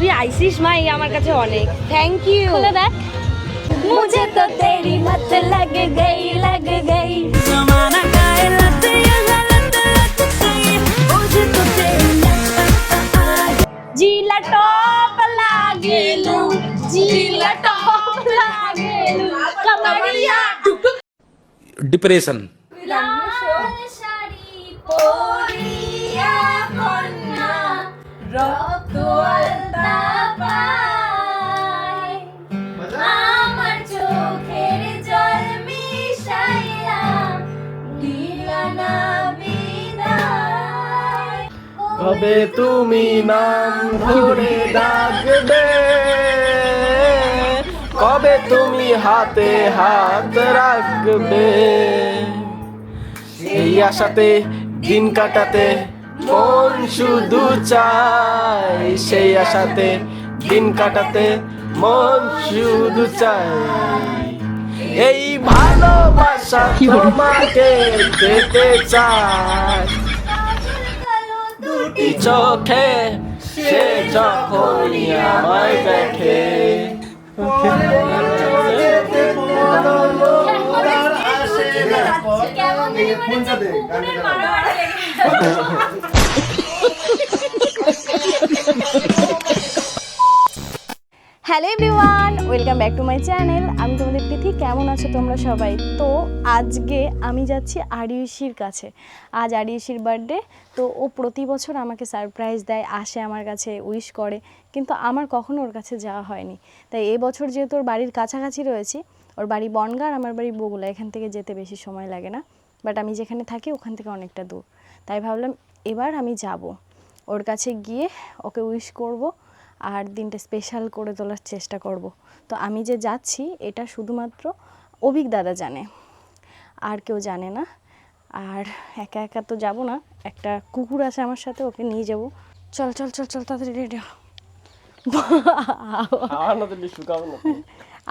তুই আইসিস মা, এই আমার কাছে অনেক। Thank you. খুলে দেখ। मुझे तो तेरी मत लग गई जमाना का है लत ये गलत लत गई मुझे तो तेरी जीला टॉप लागेलू कमरिया डिप्रेशन लाल शाड़ी पोरिया कन्या रक्त अलता पाय আমার চোখের জল মিশাইয়া দিলা না বিদায় কবে তুমি নাম ধরে ডাকবে, কবে তুমি হাতে হাত রাখবে, সেই আশাতে দিন কাটাতে মন শুধু চাই, সেই আশাতে দিন কাটাতে মন শুধু চাই, এই ভালোবাসা তোমাকে পেতে চাই দুটি চোখে, সে যখনই আমায় দেখে hello everyone, welcome back to my channel. আমি তোমাদের প্রীতি। কেমন আছো তোমরা সবাই? তো আজকে আমি যাচ্ছি আরিউষির কাছে। আজ আরিউষির বার্থডে। তো ও প্রতি বছর আমাকে সারপ্রাইজ দেয়, আসে আমার কাছে, উইশ করে, কিন্তু আমার কখনো ওর কাছে যাওয়া হয়নি। তাই এবছর যেহেতু ওর বাড়ির কাছাকাছি রয়েছি, ওর বাড়ি বনগাঁ, আমার বাড়ি বগুলা, এখান থেকে যেতে বেশি সময় লাগে না, বাট আমি যেখানে থাকি ওখান থেকে অনেকটা দূর। তাই ভাবলাম এবার আমি যাব ওর কাছে, গিয়ে ওকে উইশ করব আর দিনটা স্পেশাল করে তোলার চেষ্টা করব। তো আমি যে যাচ্ছি এটা শুধুমাত্র অভিক দাদা জানে, আর কেউ জানে না। আর একা একা তো যাব না, একটা কুকুর আছে আমার সাথে, ওকে নিয়ে যাব। চল চল চল চল তাড়াতাড়ি রেডি হ।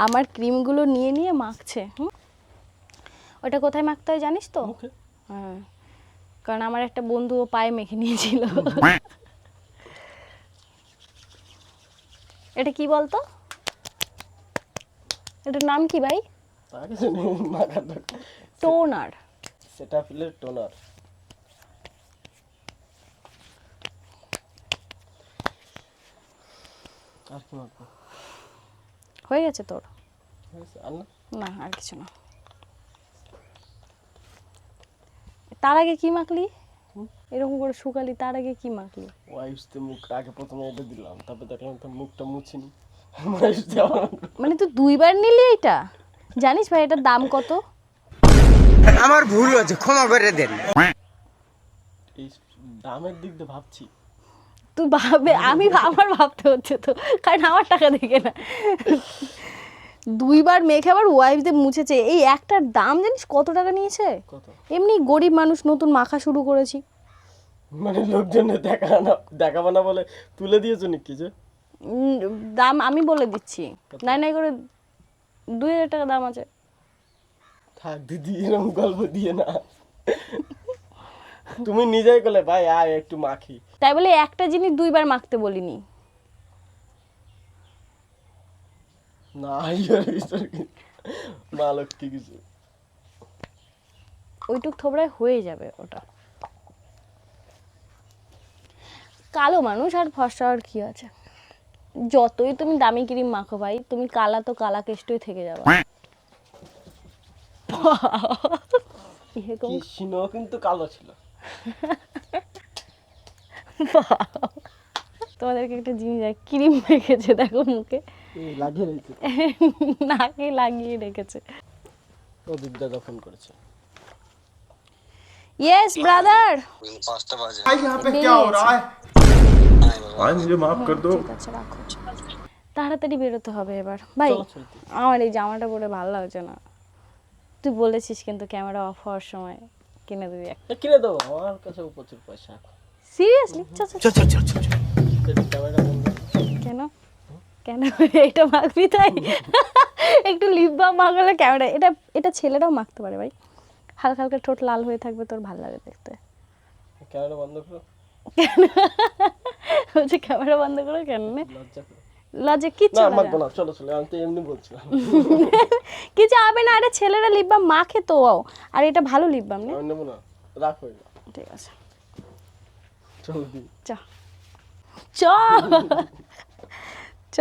আমার ক্রিমগুলো নিয়ে নিয়ে মাখছে। ওটা কোথায় মাখতে হয় জানিস তো? হ্যাঁ, কারণ আমার একটা বন্ধু ও পায়ে মেখে নিয়েছিল। এটা কি বলতো? এটার নাম কি ভাই? টোনার। সেটাফিলের টোনার। আর কি মাখবো? হয়ে গেছে তোর? আর না? না, আর কিছু না। তার আগে কি মাখলি? এরকম করে শুকালি, তার আগে কি মাখলি? ওয়াইফসতে মুখ আগে প্রথমে এটা দিলাম, তারপর দেখলাম তো মুখটা মুছিনি। মানে তুই দুইবার নিলি এটা? জানিস ভাই এটার দাম কত? আমার ভুল হয়েছে, ক্ষমা করে দেন। এই দামের দিক দিয়ে ভাবছি। তুই ভাবে, আমি আমার ভাবতে হচ্ছে তো, কারণ আমার টাকা দেখে না। দুইবার মেখে আবার ওয়াইফ দিয়ে মুছেছে। এই একটার দাম জানিস কত টাকা নিয়েছে? কত? এমনি গরিব মানুষ, নতুন মাখা শুরু করেছি। মানে লোকজনের দেখাবো না বলে তুলে দিয়েছো নাকি? যে দাম আমি বলে দিচ্ছি, নাই নাই করে 2000 টাকা দাম আছে। থাক দিদি, এরকম গল্প দিয়ে না। তুমি নিজেই বলে ভাই আয় একটু মাখি। তাই বলে একটা জিনিস দুইবার মাখতে বলিনি। না মালক কি কিছু, ওইটুক থোবড়ায় হয়ে যাবে ওটা। কালো মানুষ আর ফর্সা আর কি আছে? যতই তুমি দামি ক্রিম মাখো ভাই, তুমি কালা তো কালা কেষ্টই থেকে যাবে। কৃষ্ণ কিন্তু কালো ছিল। তোমাদেরকে একটা জিনিস, ক্রিম মেখেছে দেখো মুখে, লাগিয়ে রেখেছে, নাকে লাগিয়ে রেখেছে। ও দিদা ফোন করেছে। यस ब्रदर, भाई यहाँ पे क्या हो रहा है? भाई मुझे माफ कर दो। তাড়াতাড়ি বেরোতে হবে এবার ভাই। আমার এই জামাটা পরে ভালো লাগছে না। তুই বলেছিস কিন্তু ক্যামেরা অফ হওয়ার সময় কিনে দিবি একটা। কিনে দেবো, আমার কাছে প্রচুর পয়সা। সিরিয়াসলি? চল চল চল চল। কেন কেন এটা মাখবি তাই? একটু লিপ বাম মাখালে ক্যামেরা, এটা ছেলেরাও মাখতে পারে ভাই। হালকা হালকা ঠোঁট লাল হয়ে থাকবে, তোর ভালো লাগে দেখতে। ক্যামেরা বন্ধ করো। বলছে ক্যামেরা বন্ধ করো কেন? লজ্জা করে। লজ্জা কিচ্ছু না হবে মাখবো না। না, চলো চলো, আমি তো এমনি বলছিলাম। কিছু হবে না, আরে ছেলেরা লিপ বাম মাখে তো, আর এটা ভালো লিপ বাম না। আমি নেবো না, রাখো এটা। ঠিক আছে চলো দি। চ চ চ।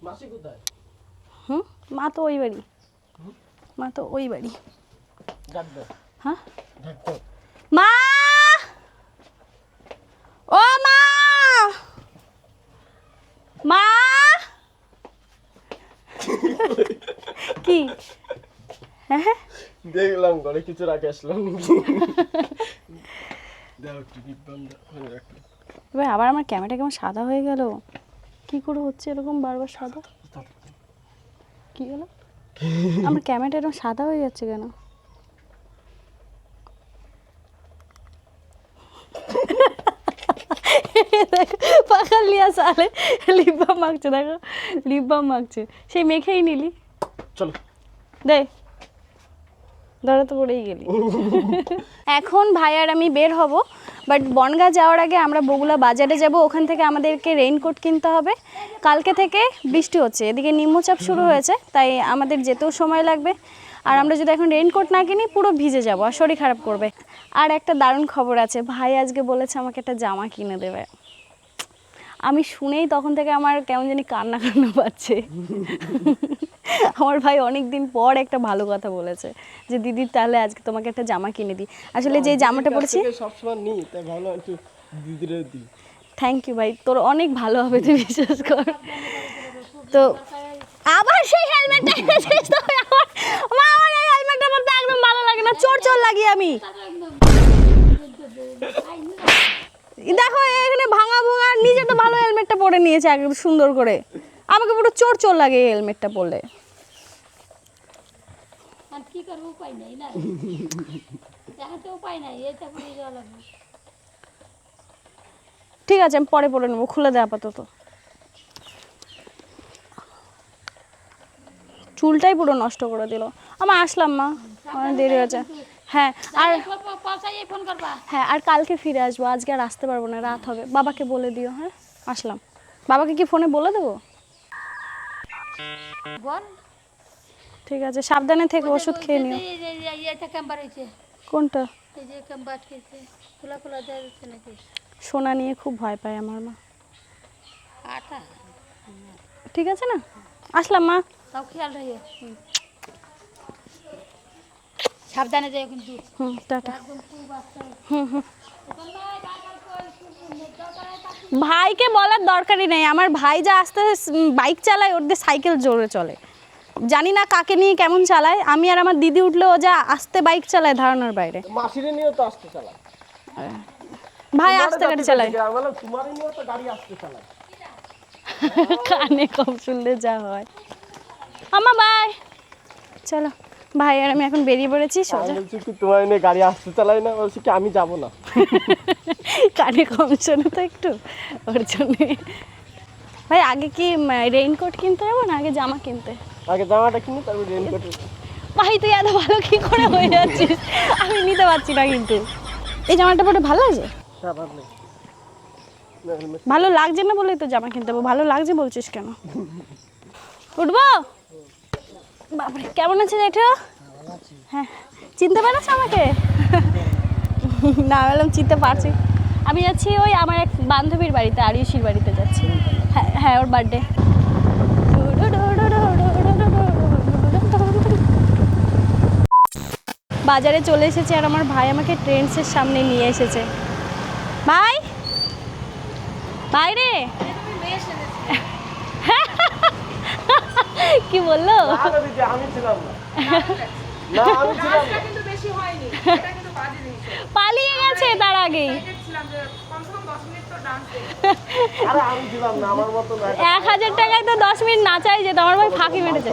মাসি কোথায়? মা তো ওই বাড়ি, মা তো ওই বাড়ি। ডাক দাও, হ্যাঁ ডাক দাও। মা, ও মা, মা। কি হ্যাঁ দেখলাম ঘরে কিছু রাখে আসলাম। দাও একটু লিপ বাম দাও, রাখো। এবার আবার আমার ক্যামেরাটা কেমন সাদা হয়ে গেল, কি করে হচ্ছে এরকম বারবার সাদা? কি হলো আমার ক্যামেরাটা এরকম সাদা হয়ে যাচ্ছে কেন? পাখাল লিয়া সালে লিপ বাম মাখছে, দেখো লিপ বাম মাখছে, সেই মেখেই নিলি। চলো দে, ধরে তো পড়েই গেলি। এখন ভাই আর আমি বের হব, বাট বনগাঁ যাওয়ার আগে আমরা বগুলা বাজারে যাব, ওখান থেকে আমাদেরকে রেইনকোট কিনতে হবে। কালকে থেকে বৃষ্টি হচ্ছে, এদিকে নিম্নচাপ শুরু হয়েছে, তাই আমাদের যেতেও সময় লাগবে। আর আমরা যদি এখন রেইনকোট না কিনি পুরো ভিজে যাব, আর শরীর খারাপ করবে। আর একটা দারুণ খবর আছে, ভাই আজকে বলেছে আমাকে একটা জামা কিনে দেবে। আমি শুনেই তখন থেকে আমার কেমন জানি কান্না কান্না পাচ্ছে। আমার ভাই অনেক দিন পর একটা ভালো কথা বলেছে যে দিদি তাহলে আজকে তোমাকে একটা জামা কিনে দিই। আসলে যে জামাটা পরেছি সবসময় নি, তাই ভালো একটু দিদিরে দিই। থ্যাংক ইউ ভাই, তোর অনেক ভালো হবে, তুই বিশ্বাস কর। তো আবার সেই হেলমেটটা এনেছিস তো? মা আমার এই হেলমেটটা পরতে একদম ভালো লাগে না, চোর চোর লাগি আমি। দেখো এখানে ভাঙা ভাঙা, নিজে তো ভালো হেলমেটটা পরে নিয়েছে একদম সুন্দর করে, আমাকে পুরো চোর চোর লাগে এই হেলমেটটা পরলে। আর কি করবো, উপায় নাই না, দেখাতে উপায় নাই, এটা পরে যাওয়া লাগবে। ঠিক আছে আমি পরে পরে নেবো, খুলে দে আপাতত। চুলটাই পুরো নষ্ট করে দিল। আমার আসলাম মা, অনেক দেরি হয়েছে। হ্যাঁ আর পৌঁছাই ফোন করবা। হ্যাঁ আর কালকে ফিরে আসবো, আজকে আর আসতে পারবো না, রাত হবে। বাবাকে বলে দিও। হ্যাঁ আসলাম। বাবাকে কি ফোনে বলে দেবো? বল। ঠিক আছে সাবধানে থেকে ওষুধ খেয়ে নিও। এটা ক্যাম্পার হয়েছে, কোনটা? এই যে ক্যাম্পার খেয়েছে, খোলা খোলা দেওয়া যাচ্ছে নাকি? সোনা নিয়ে খুব ভয় পায় আমার মা। আটা ঠিক আছে না, আসলাম মা। তাও খেয়াল রাখিও। সাবধানে যাই কিন্তু। টাটা। একদম খুব বাচ্চা। ভাইকে বলার দরকারই নেই, আমার ভাই যা আস্তে বাইক চালায় ওর দিয়ে সাইকেল জোরে চলে, জানি না কাকে নিয়ে কেমন চালায়। আমি আর আমার দিদি উঠলেও যা আস্তে বাইক চালায় ধারণার বাইরে। মাসিরে নিয়ে তো আসতে চালায়, ভাই আস্তে গাড়ি চালায়। তোমারই নিয়ে তো গাড়ি আসতে চালায়। কানে কম শুনলে যা হয়। আমা বাই, চলো ভাই আর আমি এখন বেরিয়ে পড়েছি সোজা। বলছি কি তোমার নিয়ে গাড়ি আসতে চালায় না, বলছি কি আমি যাব না। কানে কম শোনে তো একটু, ওর জন্যে। ভাই আগে কি রেইনকোট কিনতে যাবো না আগে জামা কিনতে? আগে জামাটা কিনে তারপর রেইনকোট। ভাই তুই এত ভালো কি করে হয়ে যাচ্ছিস, আমি নিতে পারছি না কিন্তু। এই জামাটা পরে ভালো লাগছে? ভালো লাগছে না বলেই তো জামা কিনতে হবে, ভালো লাগছে বলছিস কেন? উঠবো? বাপরে কেমন আছে জেঠু? হ্যাঁ চিনতে পারছ আমাকে? না বললাম চিনতে পারছি। আমি যাচ্ছি ওই আমার এক বান্ধবীর বাড়িতে, আরিয়সীর বাড়িতে যাচ্ছি। হ্যাঁ হ্যাঁ ওর বার্থডে। বাজারে চলে এসেছি আর আমার ভাই আমাকে ট্রেন্ডসের সামনে নিয়ে এসেছে। ভাই ভাই রে কি বললো? আমি ছিলাম না, না আমি ছিলাম না। পালিয়ে গেছে তার আগেই। আরে আমি ছিলাম না, আমার মতো না। 1000 টাকায় তো 10 মিনিট নাচাই যেত, আমার ভাই ফাঁকি মেরেছে।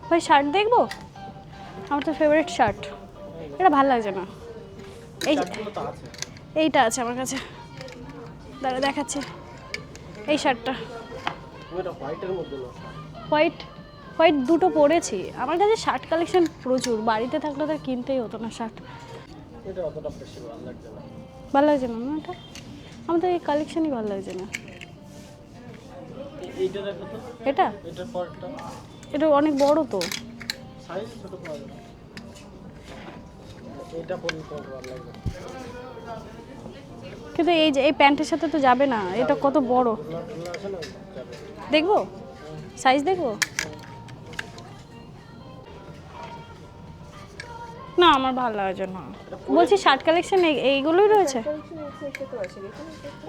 ভাই শার্ট দেখবো? আমার তো ফেভারিট শার্ট। এটা ভালো লাগছে না, এই শার্টগুলো তো আছে। এইটা আছে আমার কাছে, দাঁড়া দেখাচ্ছে। এই শার্টটা তুমি এটা হোয়াইটের মধ্যে নাও। হোয়াইট হোয়াইট দুটো পরেছি। আমার কাছে শার্ট কালেকশন প্রচুর, বাড়িতে থাকলে তো আর কিনতেই হতো না শার্ট। এটা অতটা বেশি ভালো লাগছে না। ভালো লাগছে না না এটা, আমার তো এই কালেকশনই ভালো লাগছে না। এইটা দেখো তো, এটা এটার পরটা এটা অনেক বড় তো। সাইজ ছোট পাওয়া যাবে। এটা পরলে তোমার ভালো লাগবে। কিন্তু এই যে এই প্যান্টের সাথে তো যাবে না, এটা কত বড়। ঢোলা আছে না, যাবে। দেখবো সাইজ, দেখবো না, আমার ভালো লাগছে না। বলছি শার্ট কালেকশন এইগুলোই রয়েছে।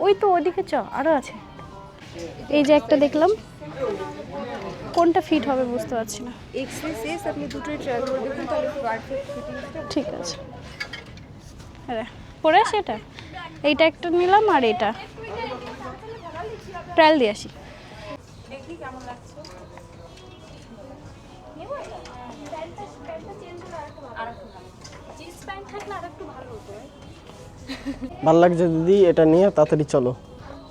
ওই তো ওইদিকে চ, আরও আছে। এই যে একটা দেখলাম, কোনটা ফিট হবে বুঝতে পারছি না। এক্সেস এস আপনি দুটোই ট্রাই করে দেখুন, তাহলে পারফেক্ট ফিটিংসটা। ঠিক আছে, হ্যাঁ পরে আসি। এটা এইটা একটা নিলাম, আর এটা ট্রায়াল দিয়ে আসি। ভালো লাগছে দিদি, এটা নিয়ে তাড়াতাড়ি চলো।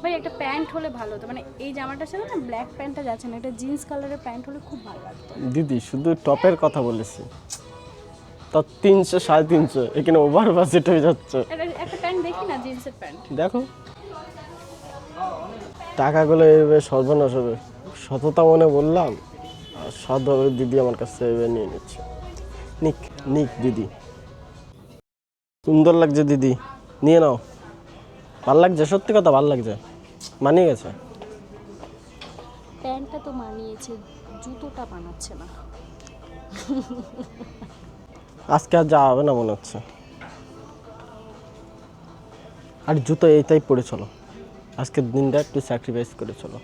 ভাই একটা প্যান্ট হলে ভালো হতো, মানে এই জামাটার সাথে না ব্ল্যাক প্যান্টটা যাচ্ছে না, এটা জিন্স কালারের প্যান্ট হলে খুব ভালো লাগতো। দিদি শুধু টপের কথা বলেছি, তা 300 350, এখানে ওভার বাজেট হয়ে যাচ্ছে। একটা প্যান্ট দেখি না, জিন্সের প্যান্ট। দেখো টাকাগুলো এইভাবে সর্বনাশ হবে। সততা মনে বললাম, আর সৎভাবে দিদি আমার কাছ থেকে এভাবে নিয়ে নিচ্ছে। নিক নিক দিদি, সুন্দর লাগছে দিদি, নিয়ে নাও। ভাল লাগছে, সত্যি কথা ভাল লাগছে, মানিয়ে গেছে। প্যান্টটা তো মানিয়েছে, জুতোটা বানাচ্ছে না। আজকে আর যাওয়া হবে না মনে হচ্ছে। আর জুতো এইটাই পরে চলো, আজকের দিনটা একটু স্যাক্রিফাইস করে চলো।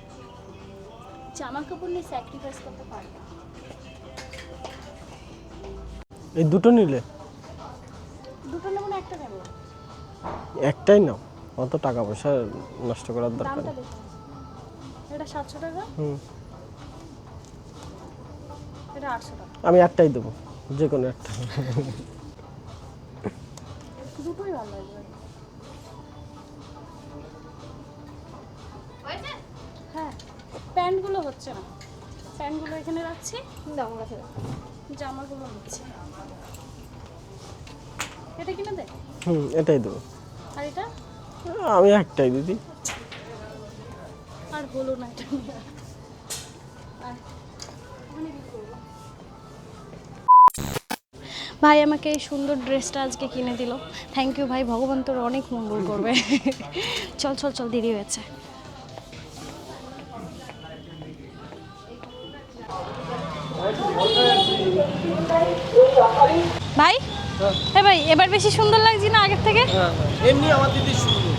জামা কাপড় নিয়ে স্যাক্রিফাইস করতে পারবে না। এই দুটো নিলে দুটো নেবো না একটা নেবো? একটাই নাও, অত টাকা পয়সা নষ্ট করার দরকার দামটা নেই। দেখো, এটা 700 টাকা, এটা 800 টাকা। আমি একটাই দেবো, যে কোনো একটা। দুটোই ভালো লাগবে। হ্যাঁ প্যান্টগুলো হচ্ছে না, প্যান্টগুলো এখানে রাখছি, দাম কাছে জামাগুলো হচ্ছে। এটা কিনে দে। এটাই দেবো। আর এটা আমি একটাই দিদি। আর হলো না এটা নিয়ে। আর ওখানে কি করবো? ভাই আমাকে এই সুন্দর ড্রেসটা আজকে কিনে দিল, থ্যাংক ইউ ভাই, ভগবান তোর অনেক মঙ্গল করবে। চল চল চল, দেরি হয়েছে। ভাই হ্যাঁ ভাই, এবার বেশি সুন্দর লাগছে না আগের থেকে? এমনি আমার দিদি সুন্দর।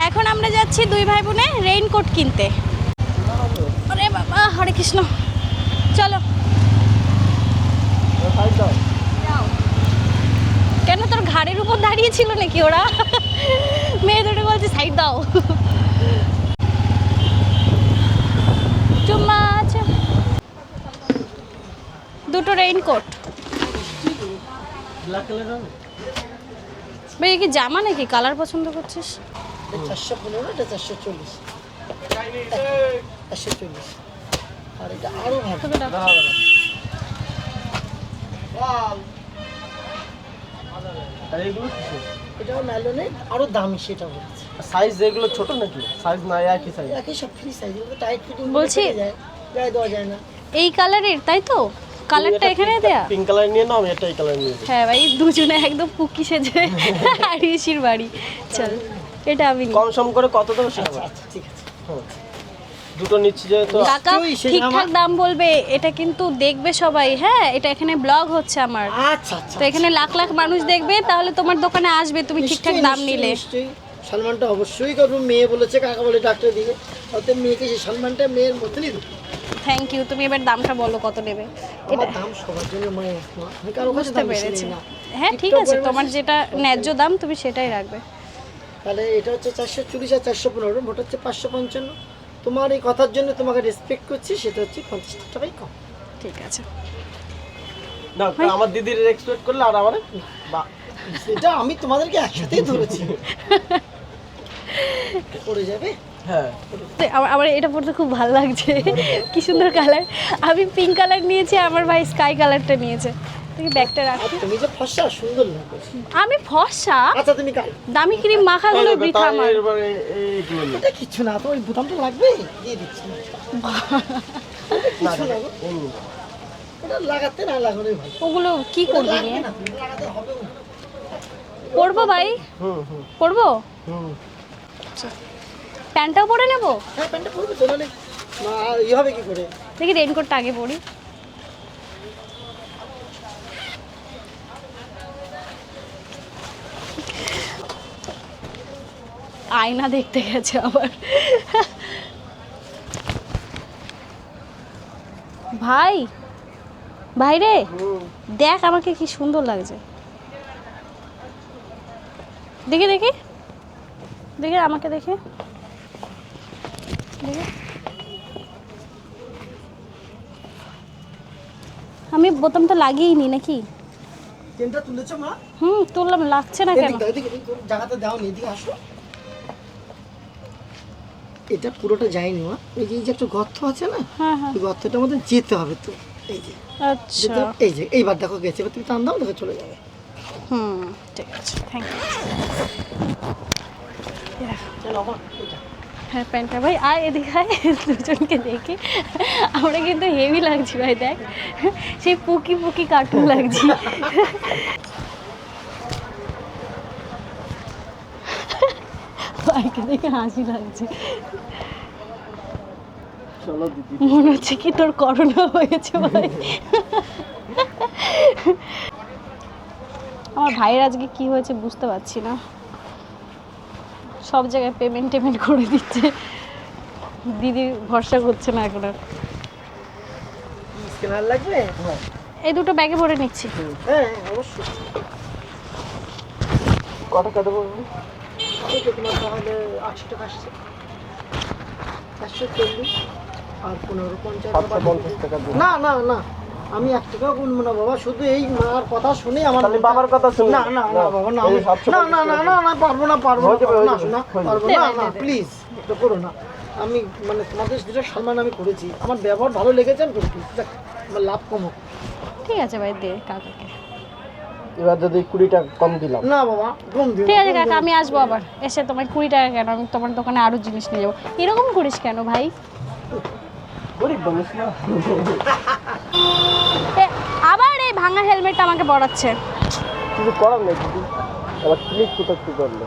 এখন আমরা যাচ্ছি দুই ভাই বোনে রেইনকোট কিনতে। আরে বাবা, হরে কৃষ্ণ, চলো। কেন তোর ঘাড়ের উপর দাঁড়িয়ে ছিল নাকি ওরা? মেয়ে দুটো বলছে সাইড দাও। চুম্মা আছে দুটো রেইনকোট। ব্ল্যাক কালার হবে? ভাই কি জামা নাকি, কালার পছন্দ করছিস? 415, এটা 440, 440। আর এটা আরো ভালো, তোকে ডাক। আর এগুলো কিসের? এটাও নাইলনের, আরো দামি সেটা বলছে। সাইজ এগুলো ছোট নাকি? সাইজ না একই সাইজ? একই সব ফ্রি সাইজ, এগুলো টাইট ফিটিং বলছি যায়, গায়ে দেওয়া যায় না। এই কালারের, তাই তো? কালারটা এখানে দেয়া? পিঙ্ক কালার নিয়ে নাও, আমি এটা এই কালার নিয়ে হ্যাঁ ভাই, দুজনে একদম পুকি সেজে আরিশির বাড়ি। চল এটা আমি নিই। কম সম করে কত দেবো সেটা বল। আচ্ছা ঠিক আছে। দুটো নিচ্ছি যেহেতু। কাকা ঠিকঠাক দাম বলবে, এটা কিন্তু দেখবে সবাই। হ্যাঁ এটা এখানে ব্লগ হচ্ছে আমার, আচ্ছা আচ্ছা, তো এখানে লাখ লাখ মানুষ দেখবে, তাহলে তোমার দোকানে আসবে তুমি ঠিকঠাক দাম নিলে। নিশ্চয়ই সম্মানটা অবশ্যই করবো। মেয়ে বলেছে, কাকা বলে ডাক্তার দিবে, অতএব মেয়েকে সেই সম্মানটা মেয়ের মতনই দেবো। Thank you. তুমি এবার দামটা বলো কত নেবে। আমার দাম সবার জন্য মানে আমি কারো কাছে বুঝতে দাম বেশি পেরেছি। নেই না। হ্যাঁ ঠিক আছে, তোমার যেটা ন্যায্য দাম তুমি সেটাই রাখবে। তাহলে এটা হচ্ছে 440 আর 415, মোট হচ্ছে 555। তোমার এই কথার জন্য তোমাকে রেসপেক্ট করছি, সেটা হচ্ছে 50 টাকাই কম। ঠিক আছে। না আমার দিদির এক্সপেক্ট করলে আর আমার সেটা আমি তোমাদেরকে একসাথেই ধরেছি। পড়ে যাবে। হ্যাঁ আমার এটা পড়তে খুব ভালো লাগছে, কি সুন্দর কালার। আমি পিঙ্ক কালার নিয়েছি, আমার ভাই স্কাই কালারটা নিয়েছে। তুমি ব্যাগটা আর রাখো। তুমি যে ফর্সা সুন্দর লাগে। আমি ফর্সা, আচ্ছা তুমি কাল দামি ক্রিম মাখাগুলো বৃথা আমার। এটা কিছু না, তো ওই বোতামটা লাগবে দিয়ে দিচ্ছি। কিছু না গো। ওটা লাগাতে না লাগানোই ভালো। ওগুলো কি করবি লাগবে নিয়ে? না, লাগাতে হবে না। পরবো ভাই, পরবো। প্যান্টটাও পরে নেবো। হ্যাঁ প্যান্টটা পরবে তো, নাহলে না ইয়ে হবে কি করে? দেখি রেইনকোটটা আগে পরি। আয়না দেখতে গেছে আবার। ভাই, ভাই রে, দেখ আমাকে কি সুন্দর লাগছে। দেখি দেখি দেখি আমাকে দেখে দেখি। আমি বোতামটা লাগিয়েই নি নাকি? চেনটা তুলেছো মা? তুললাম, লাগছে না কেন? এদিকে জায়গাতে দাও নি, এদিকে আসো। এটা পুরোটা যায়নি মা, এই যে একটা গর্ত আছে না, হ্যাঁ হ্যাঁ, ওই গর্তটার মধ্যে যেতে হবে তো। এই যে আচ্ছা, এই যে এইবার দেখো গেছে, এবার তুমি টান দাও, দেখো চলে যাবে। ঠিক আছে, থ্যাংক ইউ। চলো মা এটা। হ্যাঁ প্যান্টটা ভাই আয় এদিকে আয়, দুজনকে দেখি আমরা কিন্তু হেভি লাগছি ভাই, দেখ সেই পুকি পুকি কার্টুন লাগছি। ভাইকে দেখে হাসি লাগছে, চলো দিদি। মনে হচ্ছে কি তোর করোনা হয়েছে ভাই। আমার ভাইয়ের আজকে কি হয়েছে বুঝতে পারছি না, সব জায়গায় পেমেন্ট করে দিচ্ছে, দিদি ভরসা করছে না এখন আর। স্ক্যানার লাগবে? এই দুটো ব্যাগে ভরে নিচ্ছি। হ্যাঁ অবশ্যই। কত টাকা দেবো? এই তো তোমার তাহলে 80 টাকা আসছে, 440 আর 15-50 750 টাকা দেবো। না না না, আমি 1 টাকাও গুনবো না বাবা, শুধু এই মার কথা শুনে আমার তাহলে বাবার কথা শুনে। না না না বাবা, না এই আমি- 750 না না না না না পারবো না, পারবো না, হয়ে যাবে, না হয়ে যাবে, শোনা, হয়ে যাবে। পারবো দে না, ভাই, না দে, দে। প্লিজ এটা করো না। আমি মানে তোমাদের যেটা সম্মান আমি করেছি, আমার ব্যবহার ভালো লেগেছে আমি করেছি, দেখ আমার লাভ কম হোক। ঠিক আছে ভাই, দে কাকাকে। এবার যদি 20 টাকা কম দিলাম। না বাবা কম দিও, ঠিক আছে কাকা, আমি আসবো আবার, এসে তোমার 20 টাকা কেন, আমি তোমার দোকানে আরো জিনিস নিয়ে যাবো। এরকম করিস কেন ভাই? গরিব মানুষ না। আবার এই ভাঙা হেলমেটটা আমাকে পড়াচ্ছে। কিছু করার নেই দিদি, আবার ক্লিক কোথাও কি করলে?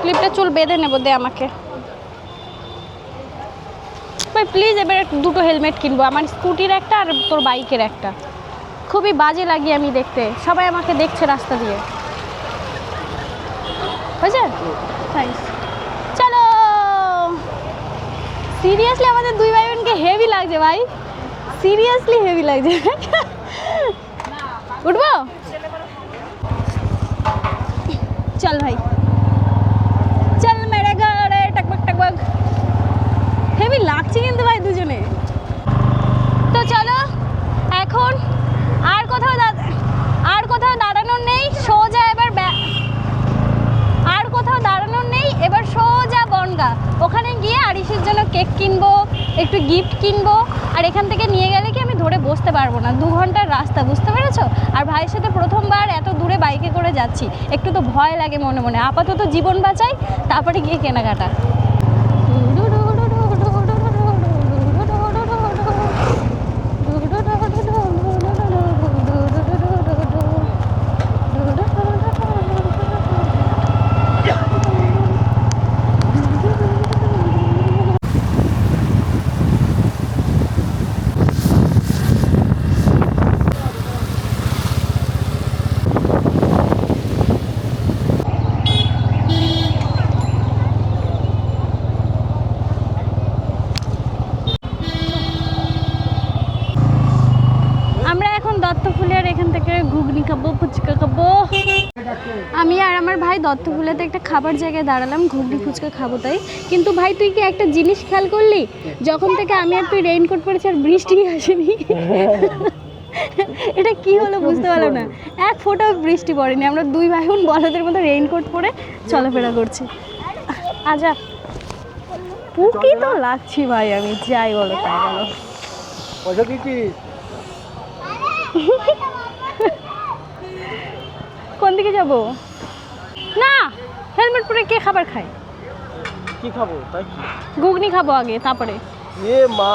ক্লিপটা চুল বেঁধে নেবো, দে আমাকে ভাই প্লিজ। এবার দুটো হেলমেট কিনবো, আমার স্কুটির একটা আর তোর বাইকের একটা। খুবই বাজে লাগি আমি দেখতে, সবাই আমাকে দেখছে রাস্তা দিয়ে। হয়েছে, থ্যাংকস। চলো, সিরিয়াসলি আমাদের দুই ভাই বোনকে হেভি লাগছে ভাই, সিরিয়াসলি হেভি লাগছে। উঠবো? চল ভাই, চল মেরে ঘরে টকবক টকবক। হেভি লাগছে কিন্তু ভাই দুজনে। তো চলো এখন আর কোথাও দাঁড়ানোর নেই, সোজা এবার আর কোথাও দাঁড়ানোর নেই, এবার সোজা বনগা। ওখানে গিয়ে আরিশের জন্য কেক কিনবো, একটু গিফট কিনবো, আর এখান থেকে নিয়ে গেলে কি আমি ধরে বসতে পারবো না, 2 ঘন্টার রাস্তা, বুঝতে পেরেছো? আর ভাইয়ের সাথে প্রথমবার এত দূরে বাইকে করে যাচ্ছি, একটু তো ভয় লাগে মনে মনে। আপাতত জীবন বাঁচাই, তারপরে গিয়ে কেনাকাটা। ঘুগনি খাবো, ফুচকা খাবো। আমি আর আমার ভাই দত্তফুলাতে একটা খাবার জায়গায় দাঁড়ালাম, ঘুগনি ফুচকা খাবো তাই। কিন্তু ভাই তুই কি একটা জিনিস খেয়াল করলি, যখন থেকে আমি আর তুই রেইনকোট পরেছি আর বৃষ্টি আসেনি। এটা কি হলো বুঝতে পারলাম না, এক ফোঁটাও বৃষ্টি পড়েনি, আমরা দুই ভাই বোন বলদের মতো রেইনকোট পরে চলাফেরা করছি। আচ্ছা পুকি তো লাগছি ভাই, আমি যাই বলো তাই বলো। পয়সা কি কি কোন দিকে যাব? না হেলমেট পরে কে খাবার খায়? কি খাবো তাই কি? ঘুগনি খাবো আগে, তারপরে এ মা,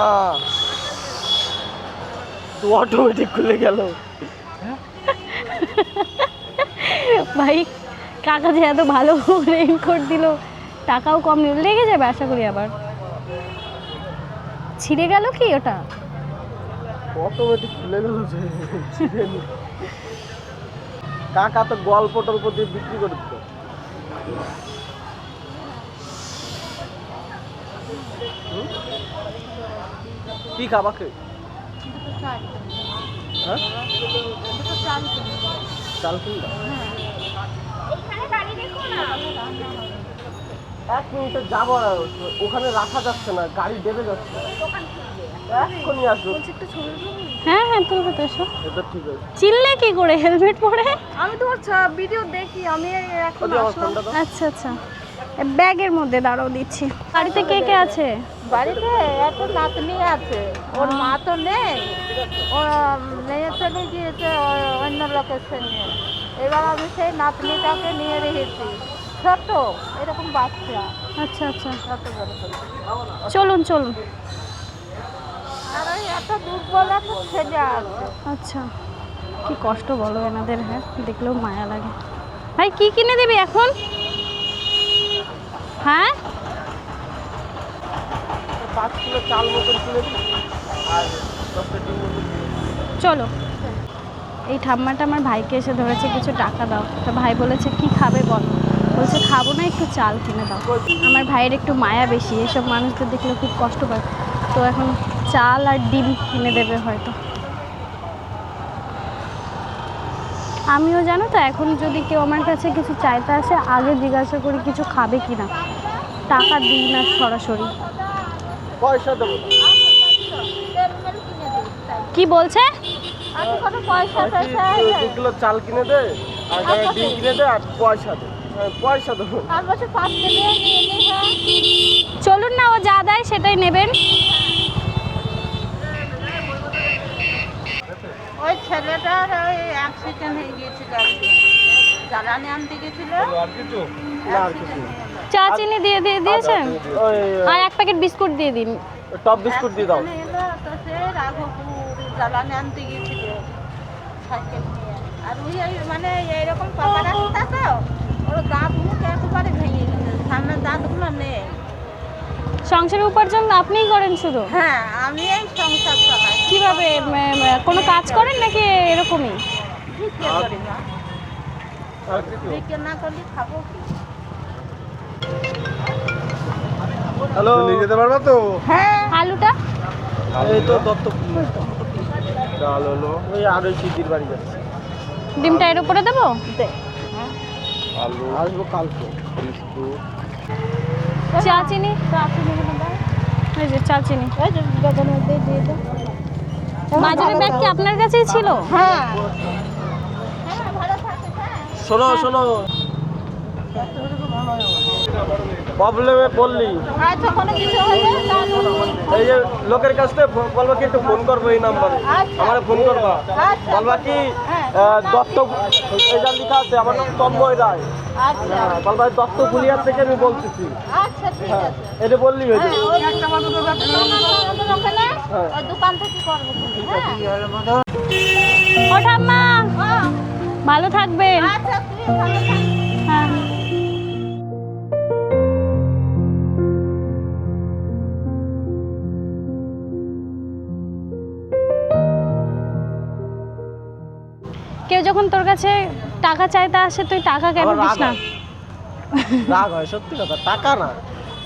তো অটোমেটিক খুলে গেল। ভাই কাকা যে এত ভালো রেইনকোট দিল, টাকাও কম নিল, লেগে যাবে আশা করি। আবার ছিঁড়ে গেল কি ওটা? অটোমেটিক খুলে গেল যে। কাকা তো গল্প টল্প দিয়ে বিক্রি করে দিত। কি খাবাকে? হ্যাঁ চাল কিনবা? এক মিনিটে যাবো, ওখানে রাখা যাচ্ছে না, গাড়ি দেবে যাচ্ছে, এক্ষুনি আসবো। হ্যাঁ হ্যাঁ তুলবে তো, এসো। এটা ঠিক আছে। চিল্লে কি করে হেলমেট পরে? আমি তোমার ভিডিও দেখি, আমি এখন ওই যে আমার ফোনটা দাও। আচ্ছা আচ্ছা, ব্যাগের মধ্যে দাঁড়াও দিচ্ছি। বাড়িতে কে কে আছে? বাড়িতে একটা নাতনি আছে, ওর মা তো নেই, ও মেয়ে চলে গিয়েছে অন্য লোকের সঙ্গে। এবার আমি সেই নাতনিটাকে নিয়ে রেখেছি, ছোট এরকম বাচ্চা, আচ্ছা আচ্ছা, ছোট বড় ছোট। চলুন চলুন। আর ওই একটা দুর্বল একটা ছেলে আছে। আচ্ছা, কি কষ্ট বলো এনাদের, হ্যাঁ দেখলেও মায়া লাগে। ভাই কি কিনে দিবি এখন? হ্যাঁ 5 কিলো চাল মতন কিনে দিই আর 10টা ডিম মতন কিনে দিই। চলো। এই ঠাম্মাটা আমার ভাইকে এসে ধরেছে কিছু টাকা দাও, তো ভাই বলেছে কি খাবে বল, বলছে খাবো না, একটু চাল কিনে দাও। আমার ভাইয়ের একটু মায়া বেশি, এসব মানুষদের দেখলে খুব কষ্ট পায়, তো এখন চাল আর ডিম কিনে দেবে হয়তো। আমিও জানো তো, এখন যদি কেউ আমার কাছে কিছু চাইতে আসে আগে জিজ্ঞাসা করি কিছু খাবে কি না, টাকা দিই না সরাসরি। পয়সা দেবো না। কি বলছে? আমি কোনো পয়সা আর কি 2 কিলো চাল কিনে দে আর ডিম কিনে দে আর পয়সা দে। পয়সা দেবো। আর বছর 5 কেজি নিয়ে নিয়ে চলুন না, ও যা দেয় সেটাই নেবেন। ওই ছেলেটার ওই অ্যাক্সিডেন্ট হয়ে গিয়েছিল, জ্বালানি আনতে গেছিল। না আর কিছু না। চা চিনি দিয়ে দিয়েছেন, ওই আর 1 প্যাকেট বিস্কুট দিয়ে দিন। টপ বিস্কুট দিয়ে দাও। এলো তো সে রাঘবপুর জ্বালানি আনতে গিয়েছিল সাইকেল নিয়ে। আর ওই মানে এইরকম পাকা রাস্তা তো, ওর দাঁত মুখ একেবারে ভেঙে গেছে, সামনের দাঁতগুলো নেই। সংসারের উপার্জন আপনিই করেন শুধু? হ্যাঁ আমি এই সংসার চালাই। কিভাবে, কোনো কাজ করেন নাকি এরকমই? ভিক্ষে করি না, ভিক্ষে না করলে খাবো কি? হ্যালো, নিয়ে যেতে পারবা তো? হ্যাঁ আলুটা এই তো দত্ত ডাল হলো, ওই আরো সিদ্ধির বাড়ি যাচ্ছে। ডিমটা এর উপরে দেবো? আলু আসবো কালকে। বিস্কুট চা চিনি, এই যে চা চিনি। ওই যে বেগুন মধ্যে দিয়ে দাও। বাজারের ব্যাগ কি আপনার কাছেই ছিল? হ্যাঁ হ্যাঁ ভালো থাকে। হ্যাঁ শোনো শোনো, প্রবলেমে পড়লি, আচ্ছা কোনো কিছু হলে তাহলে এই যে লোকের কাছ থেকে বলবা কি একটু ফোন করবো এই নাম্বারে, আচ্ছা। আমার ফোন করবা, আচ্ছা। বলবা কি দত্ত, এই যা লেখা আছে আমার নাম তন্ময় রায়, আচ্ছা বলবা দত্ত ফুলিয়ার থেকে আমি বলতেছি। আচ্ছা ঠিক হ্যাঁ আছে। এটা বললি হয়েছে। হ্যাঁ, ওই একটা মাত্র ওখানে ওই দোকান থেকে করবো তুমি, হ্যাঁ ও ঠাম্মা ভালো থাকবেন। আচ্ছা তুমি ভালো থাকো। হ্যাঁ কেউ যখন তোর কাছে টাকা চাইতে আসে তুই টাকা কেন আমার দিস রাগ না? হয়। রাগ হয়, সত্যি কথা। টাকা না,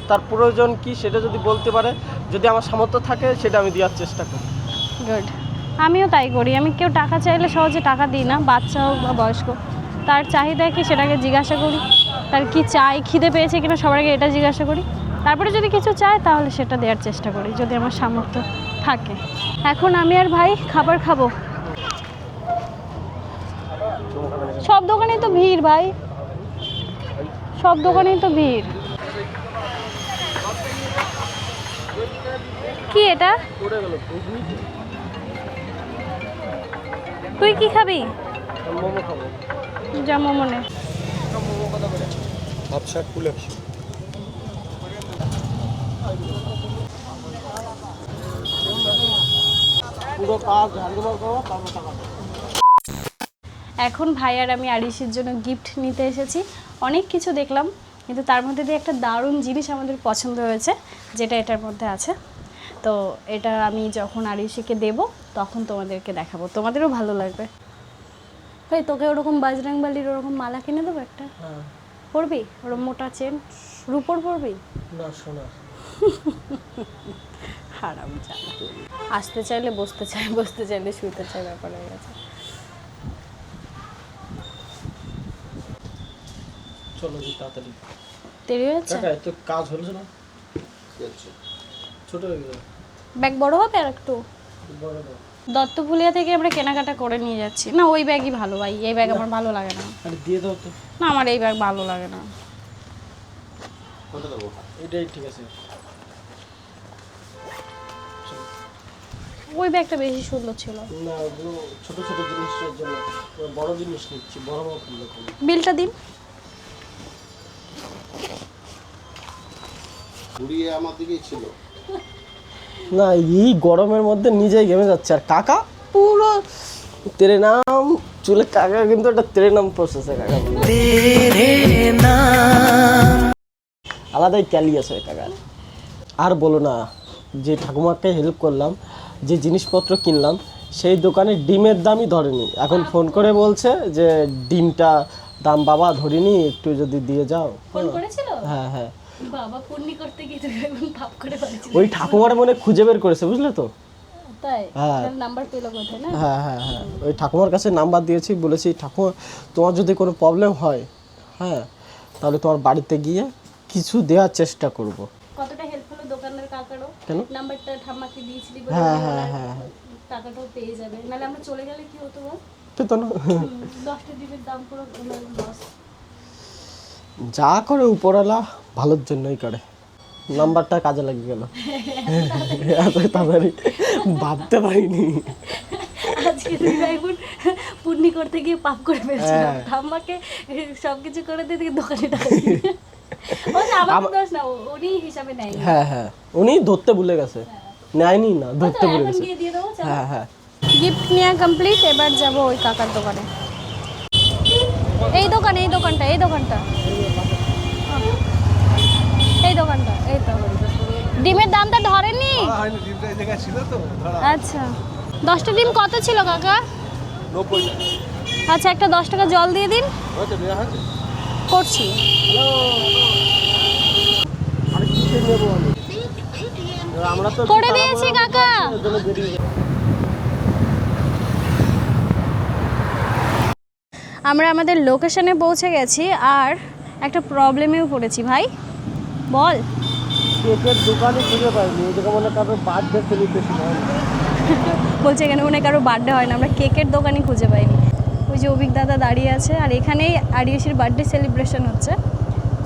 তার প্রয়োজন কি সেটা যদি বলতে পারে, যদি আমার সামর্থ্য থাকে সেটা আমি দেওয়ার চেষ্টা করি। গুড, আমিও তাই করি। আমি কেউ টাকা চাইলে সহজে টাকা দিই না, বাচ্চা হোক বা বয়স্ক। তার চাহিদা কি সেটাকে জিজ্ঞাসা করি, তার কি চাই, খিদে পেয়েছে কিনা সবার আগে এটা জিজ্ঞাসা করি, তারপরে যদি কিছু চায় তাহলে সেটা দেওয়ার চেষ্টা করি যদি আমার সামর্থ্য থাকে। এখন আমি আর ভাই খাবার খাবো। সব দোকানেই তো ভিড় ভাই, সব দোকানেই তো ভিড়। কি এটা? তুই কি খাবি? মোমো খাবো। যা মোমো নে। আচ্ছা খুলে পুরো কাজ হ্যান্ডওভার করো, তারপর টাকা দাও। এখন ভাই আর আমি আরিশির জন্য গিফট নিতে এসেছি। অনেক কিছু দেখলাম, কিন্তু তার মধ্যে দিয়ে একটা দারুণ জিনিস আমাদের পছন্দ হয়েছে, যেটা এটার মধ্যে আছে। তো এটা আমি যখন আরিশিকে দেব তখন তোমাদেরকে দেখাবো, তোমাদেরও ভালো লাগবে। ভাই তোকে ওরকম বাজরাংবালির ওরকম মালা কিনে দেবো একটা, পরবি? ওরকম মোটা চেন রুপোর পরবি? না শোনা। হারাম জানা, আসতে চাইলে বসতে চায়, বসতে চাইলে শুতে চায়, ব্যাপার হয়ে গেছে। চলো জি তাড়াতাড়ি, দেরি হয়েছে। কাকা এত কাজ হলো না? ছোট হয়ে গেল, ব্যাগ বড় হবে আর একটু। বড় দাও। দত্তফুলিয়া থেকে আমরা কেনাকাটা করে নিয়ে যাচ্ছি। না ওই ব্যাগই ভালো ভাই, এই ব্যাগ আমার ভালো লাগে না। আরে দিয়ে দাও তো। না আমার এই ব্যাগ ভালো লাগে না। কত দেবো? এটাই ঠিক আছে। ওই ব্যাগটা বেশি সুন্দর ছিল। না ওগুলো ছোট ছোট জিনিসের জন্য, বড় জিনিস নিচ্ছি, বড় বড় কিনলে কম। বিলটা দিন। ঘুরিয়ে আমার দিকেই ছিল। না এই গরমের মধ্যে নিজেই ঘেমে যাচ্ছে, আর কাকা পুরো তেরে নাম চুলে, কাকা কিন্তু একটা তেরে নাম প্রসেসে কাকা, আলাদাই ক্যালি আছে কাকা। আর বলো না, যে ঠাকুমাকে হেল্প করলাম, যে জিনিসপত্র কিনলাম, সেই দোকানে ডিমের দামই ধরেনি। এখন ফোন করে বলছে যে ডিমটা দাম বাবা ধরিনি, একটু যদি দিয়ে যাও। ফোন করেছিল? হ্যাঁ হ্যাঁ, বাবা পুণ্যি করতে গিয়ে তুমি একদম পাপ করে ফেলেছিল। ওই ঠাকুমার মনে খুঁজে বের করেছে, বুঝলে তো? তাই? হ্যাঁ। নাম্বার পেলো কোথায় না? হ্যাঁ হ্যাঁ হ্যাঁ, ওই ঠাকুমার কাছে নাম্বার দিয়েছি, বলেছি ঠাকুমা তোমার যদি কোনো প্রবলেম হয়, হ্যাঁ তাহলে তোমার বাড়িতে গিয়ে কিছু দেওয়ার চেষ্টা করব। কতটা হেল্প হলো দোকানদার কাকারও। কেন? নাম্বারটা ঠাম্মাকে দিয়েছিলি বলে হ্যাঁ হ্যাঁ হ্যাঁ, টাকাটাও পেয়ে যাবে, নাহলে আমরা চলে গেলে কি হতো বল? তো না 10টা ডিমের দাম পুরো লস। যা করে উপরওয়ালা ভালোর জন্যই করে। নাম্বারটা কাজে লাগিয়ে গেল, এত তাড়াতাড়ি ভাবতে পারিনি। আজকে তুই ভাই পুণ্যি করতে গিয়ে পাপ করে ফেলছিলাম, ঠাম্মাকে সবকিছু করে দিয়ে দিকে দোকানে টাকা দিয়ে। ও আমার দোষ না, উনি হিসাবে নেয়। হ্যাঁ হ্যাঁ, উনি ধরতে ভুলে গেছে, নেয়নি না, ধরতে ভুলে গেছে। হ্যাঁ হ্যাঁ, গিফট নেওয়া কমপ্লিট, এবার যাব ওই কাকার দোকানে। এই দোকানে, এই দোকানটা, এই দোকানটা, এই দোকানটা, এই তো। ডিমের দামটা ধরেনি? আচ্ছা 10টা ডিম কত ছিল কাকা? 90 টাকা। আচ্ছা একটা 10 টাকা জল দিয়ে দিন। হয়তো দেয়া হয়েছে। করছি। আর কিসে নেবো আমি? আমরা তো করে দিয়েছি কাকা। আমরা আমাদের লোকেশনে পৌঁছে গেছি, আর একটা প্রবলেমেও পড়েছি ভাই। বল। কেকের দোকানে খুঁজে পাইনি, এই দোকানে মানে কারোর বার্থডে সেলিব্রেশন হয় না। বলছে এখানে মনে কারো বার্থডে হয় না, আমরা কেকের দোকানই খুঁজে পাইনি। ওই যে অভিক দাদা দাঁড়িয়ে আছে, আর এখানেই আরিয়সীর বার্থডে সেলিব্রেশন হচ্ছে।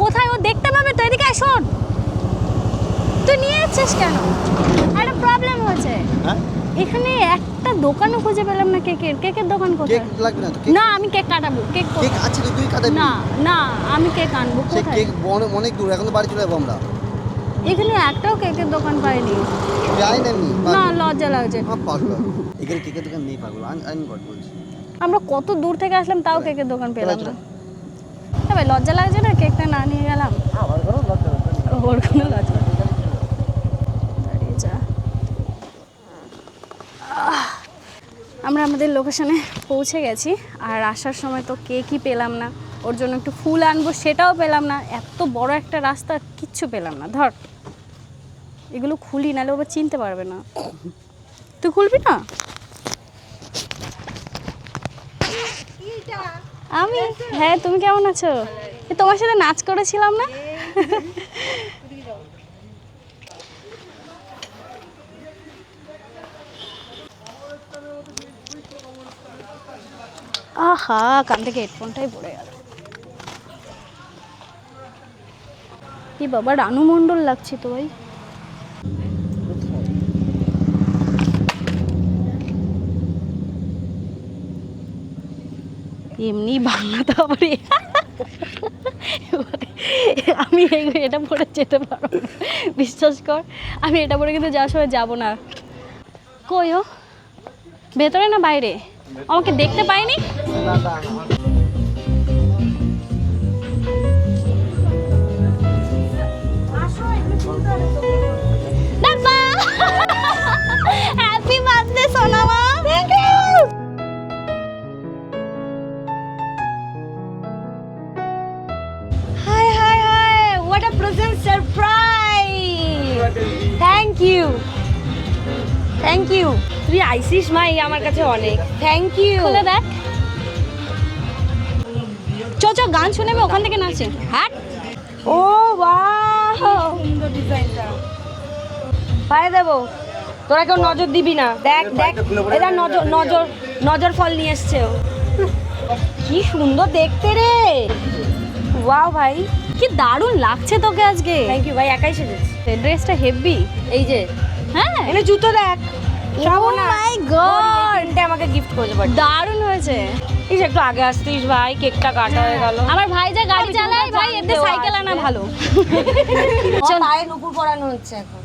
কোথায় ও দেখতে পাবে তো, এদিকে আয়, শোন। তুই নিয়ে যাচ্ছিস কেন? একটা প্রবলেম হয়েছে। এখানে একটা দোকানও খুঁজে পেলাম না কেকের। কেকের দোকান কোথায়? কেক লাগবে না তো? না আমি কেক কাটাবো। কেক কেক আছে তো, তুই কাটাবি। না না আমি কেক আনবো। সে কোথায়? কেক অনেক দূর, এখন তো বাড়ি চলে যাবো আমরা। এখানে একটাও কেকের দোকান পাইনি। যাই না আমি। না লজ্জা লাগছে। পাগল, এখানে কেকের দোকান নেই পাগল, আমি কত বলছি। আমরা কত দূর থেকে আসলাম, তাও কেকের দোকান পেলাম না। তবে লজ্জা লাগছে না কেকটা না নিয়ে গেলাম? আমার ঘরেও লজ্জা লাগবে না। ওর কোনো লজ্জা লাগছে না। দাঁড়িয়ে যা। আমরা আমাদের লোকেশনে পৌঁছে গেছি, আর আসার সময় তো কেকই পেলাম না। ওর জন্য একটু ফুল আনবো, সেটাও পেলাম না। এত বড় একটা রাস্তা, কিচ্ছু পেলাম না। ধর এগুলো খুলি, নাহলে ওবার চিনতে পারবে না। তুই খুলবি না? আমি? হ্যাঁ তুমি কেমন আছো? তোমার সাথে নাচ করেছিলাম না? আহা, কান থেকে হেডফোনটাই পড়ে গেল। কি বাবা, রানু মণ্ডল লাগছে তো ভাই। এমনি বাংলাতে আবার আমি এটা পরে যেতে পারবো না, বিশ্বাস কর। আমি এটা পরে কিন্তু যাওয়ার সময় যাবো না। কই ও, ভেতরে না বাইরে? আমাকে দেখতে পাইনি। হ্যাপি বার্থডে সোনামা। Thank you. Hi hi hi, what a present surprise. Thank you, thank you. তুই আইসিস মাই, আমার কাছে অনেক। Thank you. খুলে দেখ। চ চ, গান শুনে আমি ওখান থেকে নাচি। হ্যাঁ। ও বাহ, সুন্দর ডিজাইনটা। পায়ে দেবো, তোরা কেউ নজর দিবি না। দেখ দেখ, এরা নজর নজর নজর ফল নিয়ে এসছে। কি সুন্দর দেখতে রে। ওয়াও ভাই, কি দারুণ লাগছে তোকে আজকে। থ্যাংক ইউ ভাই, একাই সেজেছি। ড্রেসটা হেভি। এই যে, হ্যাঁ, এনে জুতো দেখ। Oh my God! এটা আমাকে গিফট করেছে, বাট দারুণ হয়েছে। ইস একটু আগে আসতিস ভাই, কেকটা কাটা হয়ে গেল। আমার ভাই যা গাড়ি চালায় ভাই, এতে সাইকেল আনা ভালো। চল, পায়ে নুপুর পরানো হচ্ছে এখন।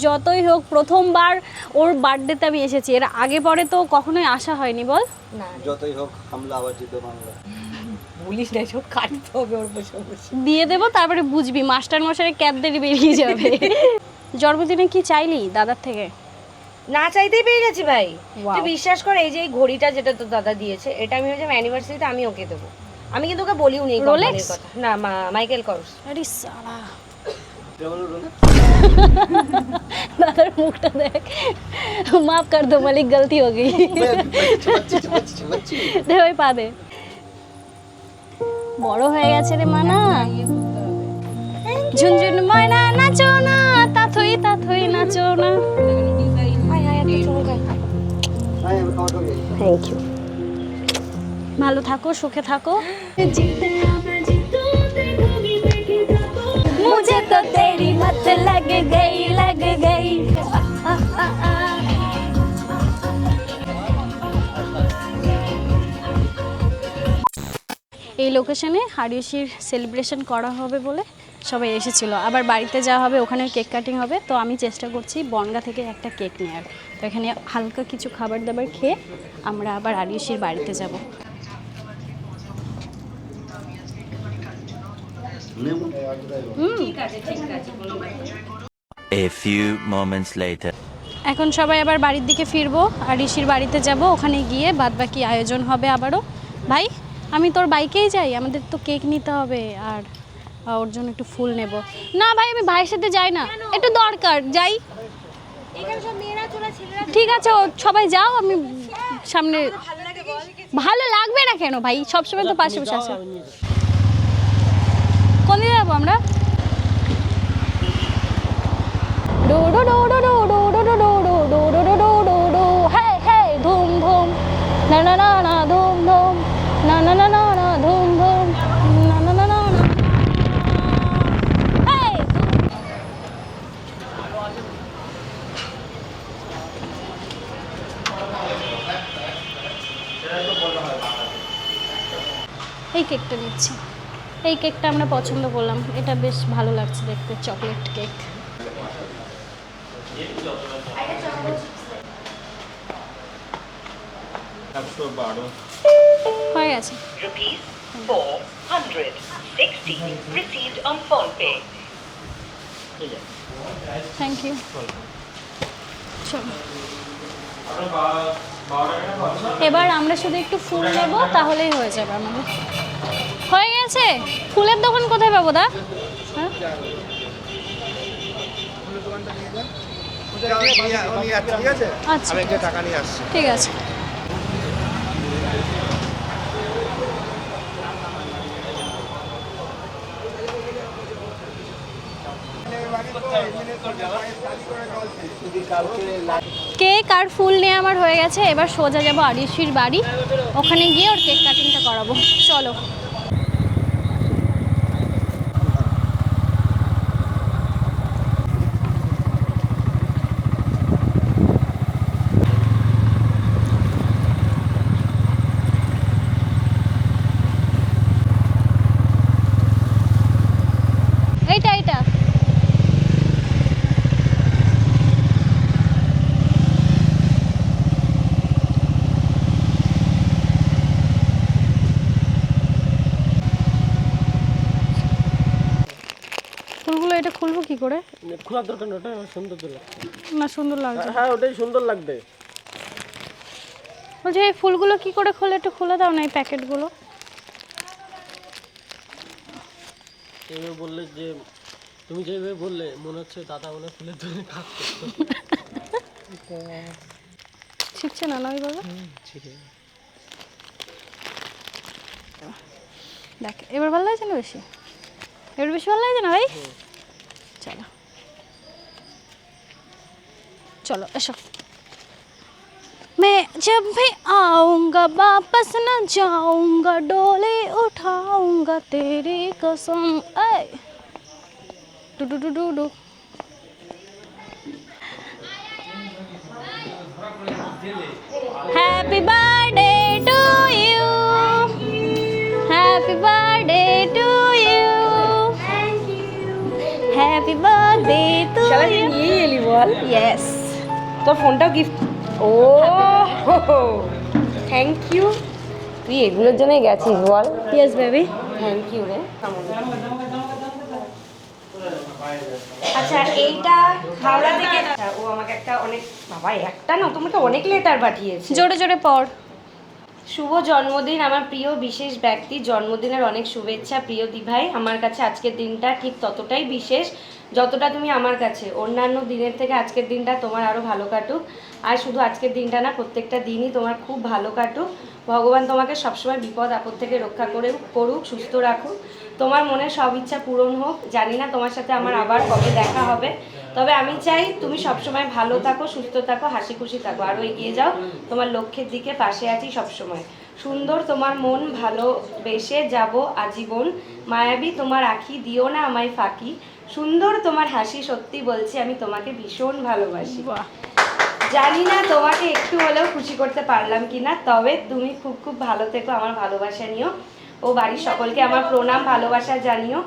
যতই হোক, প্রথমবার ওর বার্থডেতে আমি এসেছি। এর আগে পরে তো কখনোই আসা হয়নি, বল। না যতই হোক হামলা আবার জিতে বাংলা। বলিস না, সব কাটতে হবে ওর বসে বসে। দিয়ে দেবো, তারপরে বুঝবি মাস্টার মশাই ক্যাপ দিয়ে বেরিয়ে যাবে। জন্মদিনে কি চাইলি দাদার থেকে? না চাইতেই পেয়ে গেছি ভাই। Wow. তুই বিশ্বাস কর, এই যে এই ঘড়িটা যেটা তোর দাদা দিয়েছে, এটা আমি ভেবেছিলাম অ্যানিভার্সারিতে আমি ওকে দেবো। আমি কিন্তু ওকে বলিও নি Rolex? কোম্পানির কথা। না, মাইকেল কর্স। আরে সালা, দাদার মুখটা দেখ। মাফ কর দো মালিক, গলতি হো গই। দে ওই পা দে। বড় হয়ে গেছে রে মানা। ঝুনঝুন ময়না নাচো না, তাথই তাথই নাচো না। Thank you. ভালো থাকো, সুখে থাকো। मुझे तो तेरी मत लग गई। এই লোকেশনে আরিউশির সেলিব্রেশন করা হবে বলে সবাই এসেছিল। আবার বাড়িতে যাওয়া হবে, ওখানে কেক কাটিং হবে। তো আমি চেষ্টা করছি বনগা থেকে একটা কেক নেওয়ার। তো এখানে হালকা কিছু খাবার দাবার খেয়ে আমরা আবার আরিউশির বাড়িতে যাব। A few moments later. এখন সবাই আবার বাড়ির দিকে ফিরবো, আরিউশির বাড়িতে যাব। ওখানে গিয়ে বাদবাকি আয়োজন হবে আবারও। ভাই, আমি তোর বাইকেই যাই, আমাদের তো কেক নিতে হবে আর ওর জন্য একটু ফুল নেব। না ভাই, আমি ভাইয়ের সাথে যাই না, একটু দরকার, যাই। ঠিক আছে, ও সবাই যাও, আমি সামনে। ভালো লাগবে না কেন ভাই, সবসময় তো পাশে বসে আছে। কোন দিকে যাবো আমরা? ডো ডো ডো ডো ডো ডো ডো ডো ডো ডো ডো ডো ডো ডো ডো, হে হে ধুম ধুম, না না না না ধুম ধুম, না না না না না ধুম ধুম, না না না না না, হেই। এই কেকটা নিচ্ছি। এই কেকটা আমরা পছন্দ করলাম, এটা বেশ ভালো লাগছে দেখতে, চকলেট কেক। হয়ে গেছে। Thank you. এবার আমরা শুধু একটু ফুল নেব, তাহলেই হয়ে যাবে আমাদের। হয়ে গেছে। ফুলের দোকান কোথায় পাবো দা? হ্যাঁ, আচ্ছা ঠিক আছে। কেক আর ফুল নিয়ে আমার হয়ে গেছে, এবার সোজা যাবো আরিশির বাড়ি, ওখানে গিয়ে ওর কেক কাটিংটা করাবো। চলো। এইটা এইটা ফুলগুলো, এটা খুলবো কি করে? খোলার দরকার নেই, ওটা সুন্দর তো লাগবে। না সুন্দর লাগছে। হ্যাঁ ওটাই সুন্দর লাগবে। বলছি এই ফুলগুলো কি করে খোলে, একটু খুলে দাও না এই প্যাকেটগুলো। এইভাবে বললে যে, তুমি যেভাবে বললে মনে হচ্ছে দাদা মনে ফুলের দোকানে কাজ করতো। শিখছে না ওইভাবে। দেখ এবার ভালো লাগছে না বেশি? এবার বেশি ভালো লাগছে না ভাই? চলো চলো এসো। मैं जब भी आऊँगा वापस न जाऊँगा, डोले उठाऊँगा तेरी कसम। ऐ डू डू डू डू डू। Happy birthday to you. Happy birthday to you. Thank you. Happy birthday to শালা you. নিয়ে এলি বল। Yes. তোর ফোনটাও গিফট। O thank you. তুই এগুলোর জন্যই গেছিস বল? Yes baby. থ্যাংক ইউ রে। আচ্ছা এইটা হাওড়া থেকে ও আমাকে একটা অনেক, বাবা একটা না তোমাকে অনেক লেটার পাঠিয়েছে। জোরে জোরে পড়। শুভ জন্মদিন আমার প্রিয় বিশেষ ব্যক্তি, জন্মদিনের অনেক শুভেচ্ছা প্রিয় দিভাই। আমার কাছে আজকের দিনটা ঠিক ততটাই বিশেষ যতটা তুমি আমার কাছে। অন্যান্য দিনের থেকে আজকের দিনটা তোমার আরও ভালো কাটুক। আর শুধু আজকের দিনটা না, প্রত্যেকটা দিনই তোমার খুব ভালো কাটুক। ভগবান তোমাকে সবসময় বিপদ আপদ থেকে রক্ষা করুক, সুস্থ রাখুক। তোমার মনের সব ইচ্ছা পূরণ হোক। জানি না তোমার সাথে আমার আবার কবে দেখা হবে, তবে আমি চাই তুমি সবসময় ভালো থাকো, সুস্থ থাকো, হাসি খুশি থাকো, আরও এগিয়ে যাও। তোমার লক্ষ্যের দিকে পাশে আছি সবসময়। সুন্দর তোমার মন, ভালোবেসে যাব আজীবন। মায়াবী তোমার আঁখি, দিও না আমায় ফাঁকি। সুন্দর তোমার হাসি, সত্যি বলছি আমি তোমাকে ভীষণ ভালোবাসি। জানি না তোমাকে একটু হলেও খুশি করতে পারলাম কিনা, তবে তুমি খুব খুব ভালো থেকো, আমার ভালোবাসা নিও। ও বাড়ির সকলকে আমার প্রণাম ভালোবাসা জানিও।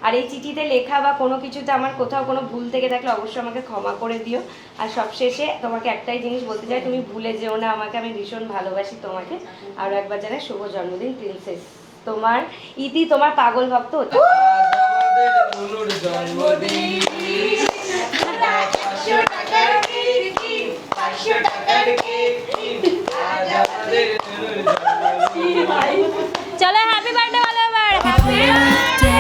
আর এই চিঠিতে লেখা বা কোনো কিছুতে আমার কোথাও কোনো ভুল থেকে থাকলে অবশ্যই আমাকে ক্ষমা করে দিও। আর সবশেষে তোমাকে একটাই জিনিস বলতে চাই, তুমি ভুলে যেও না আমাকে, আমি ভীষণ ভালোবাসি তোমাকে। আরও একবার জানাই শুভ জন্মদিন প্রিন্সেস। তোমার ইতি, তোমার পাগল ভক্ত। চলো হ্যাপি বার্থডে বলো এবার। Happy birthday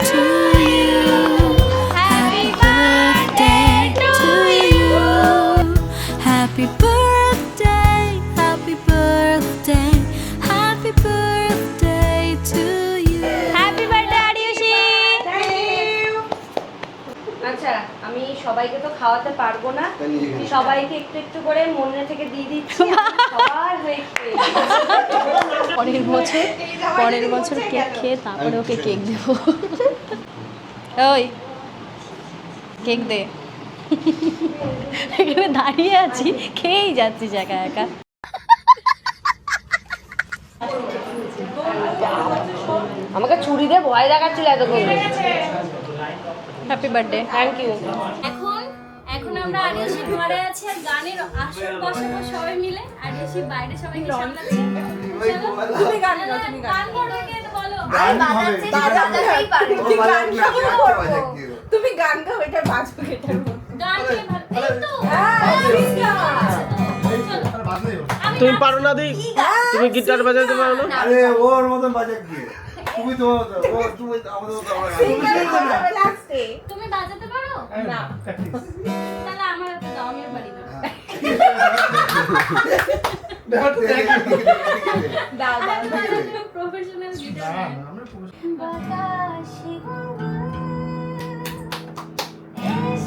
to you, happy birthday to you, happy birthday, happy birthday, happy birthday to you. Happy birthday Ariyasi. আচ্ছা আমি সবাইকে তো খাওয়াতে পারবো না, সবাইকে একটু একটু করে মনে থেকে দিয়ে দিচ্ছি। সবার হয়ে পরের বছর কেক খেয়ে তারপরে ওকে কেক দেবো। ওই কেক দে। এখানে দাঁড়িয়ে আছি, খেয়েই যাচ্ছিস একা একা। আমাকে ছুরি দিয়ে ভয় দেখাচ্ছিল এতক্ষণ। Happy birthday. Thank you. এখন আমরা আরিয়সীর ঘরে আছি আর গানের আসর বসাবো সবাই মিলে। আরিয়সী বাইরে সবাইকে সামলাচ্ছে। তুমি গান গাও, তুমি গান করবে কে বলো? তুমি গান গাও, এটা বাজবে এটার মধ্যে। গান কে ভালো? এই তো তুমি পারো না দি? তুমি গিটার বাজাতে পারো না? আরে ওর মতন বাজাক কি? তুমি তো ও তুমি আমাদের মতো লাস্টে তুমি বাজাতে পারো না? তাহলে আমার একটা দাও, আমি পারি না। দাও দাও প্রফেশনাল গিটার। বাতাসে গঙ্গা এসে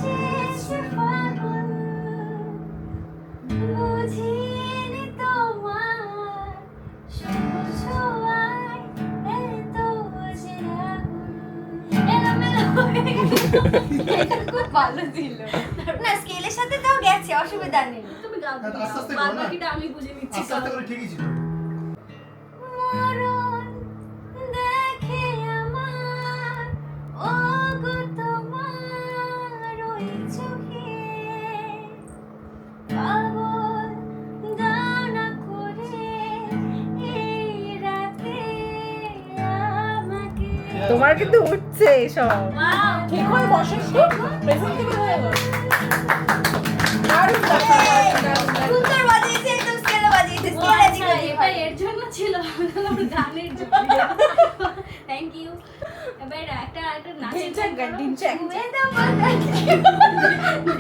খুব ভালো ছিল না, স্কেলের সাথে তাও গেছে, অসুবিধা নেই। তুমি গাও, আস্তে আস্তে বাদ করো না। বাকিটা আমি বুঝে নিচ্ছি। আস্তে আস্তে করে ঠিকই ছিল। মরণ দেখে আমার ওগো তোমার ওই চোখে পাগল গানা করে এই রাতে আমাকে। তোমার কিন্তু উঠছে সব। ঠিক হয়ে বসে প্রেজেন্ট থেকে হয়ে গেল। সুন্দর বাজিয়েছে, একদম স্কেলে বাজিয়েছে, স্কেলে জিতে। এটা এর জন্য ছিল, আমার গানের জন্য। Thank you. এবার একটা নাচের গান দিনছে। মেদা বাদা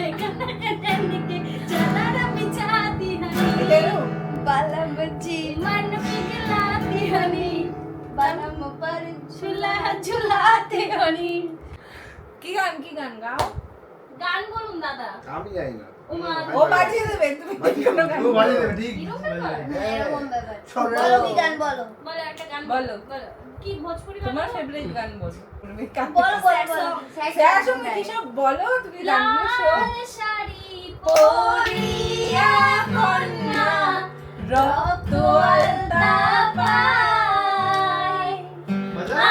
দেখা না করনে के चला रमी चाहती हनी बालम जी मन पिघलाती हनी बालम पर झूला झुलाते हनी। কি গান গাও? গান বলুন দাদা। আমি জানি না। ও বাজিয়ে দেবে, তুমি কোনো গান ও বাজিয়ে দেবে, ঠিক। এরকম ব্যাপার। সব বলো কি গান বলো। বলো একটা গান বলো। বলো। কি ভোজপুরি গান? তোমার ফেভারিট গান বলো। বলো বলো। স্যার সঙ্গে কি সব বলো, তুমি গান শো। লাল শাড়ি পরিয়া কন্যা রক্ত আলতা পায়